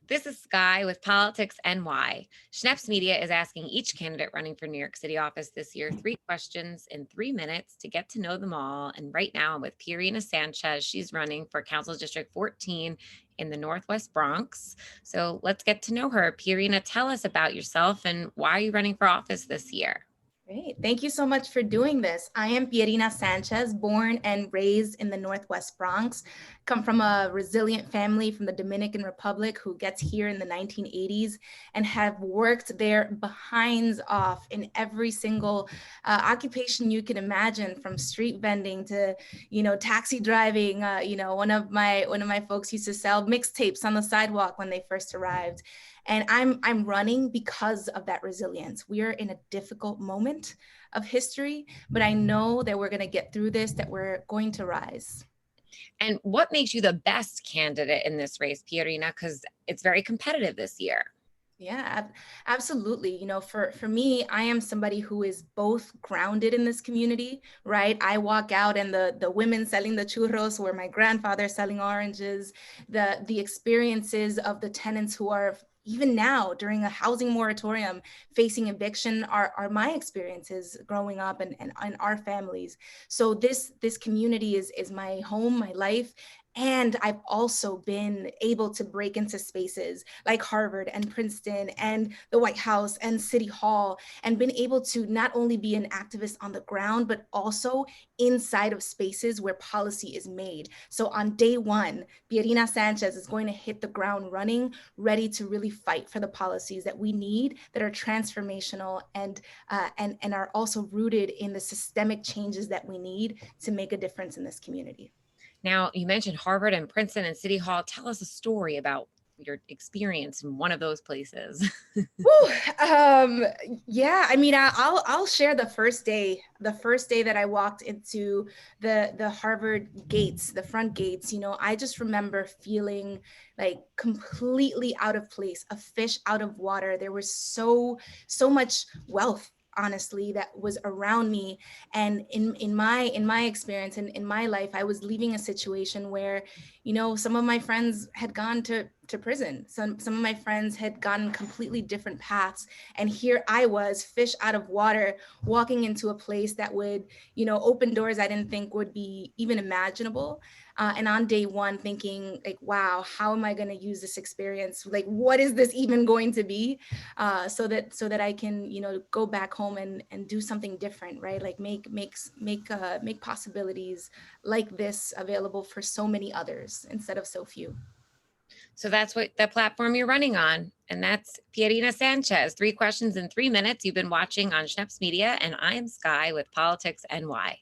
This is Sky with Politics NY. Schneps Media is asking each candidate running for New York City office this year 3 questions in 3 minutes to get to know them all. And right now I'm with Pierina Sanchez. She's running for Council District 14 in the Northwest Bronx. So let's get to know her. Pierina, tell us about yourself and why are you running for office this year? Great. Thank you so much for doing this. I am Pierina Sanchez, born and raised in the Northwest Bronx. Come from a resilient family from the Dominican Republic who gets here in the 1980s and have worked their behinds off in every single occupation you can imagine, from street vending to, taxi driving. One of my folks used to sell mixtapes on the sidewalk when they first arrived. And I'm running because of that resilience. We are in a difficult moment of history, but I know that we're going to get through this, that we're going to rise. And what makes you the best candidate in this race, Pierina? Because it's very competitive this year. Yeah, absolutely. For me, I am somebody who is both grounded in this community, right? I walk out and the women selling the churros or my grandfather selling oranges, the experiences of the tenants who are even now during a housing moratorium facing eviction are my experiences growing up and our families. So this community is my home, my life. And I've also been able to break into spaces like Harvard and Princeton and the White House and City Hall, and been able to not only be an activist on the ground, but also inside of spaces where policy is made. So on day one, Pierina Sanchez is going to hit the ground running, ready to really fight for the policies that we need, that are transformational and are also rooted in the systemic changes that we need to make a difference in this community. Now, you mentioned Harvard and Princeton and City Hall. Tell us a story about your experience in one of those places. Whew, yeah, I'll share the first day. The first day that I walked into the Harvard gates, the front gates. I just remember feeling like completely out of place, a fish out of water. There was so much wealth, honestly, that was around me. And in my experience and in my life, I was leaving a situation where, some of my friends had gone to prison. Some of my friends had gone completely different paths. And here I was, fish out of water, walking into a place that would, open doors I didn't think would be even imaginable. And on day one, thinking like, wow, how am I going to use this experience? Like, what is this even going to be? So that I can, go back home and do something different, right? Like make possibilities like this available for so many others instead of so few. So that's what the platform you're running on. And that's Pierina Sanchez. 3 questions in 3 minutes. You've been watching on Schneps Media, and I am Sky with Politics NY.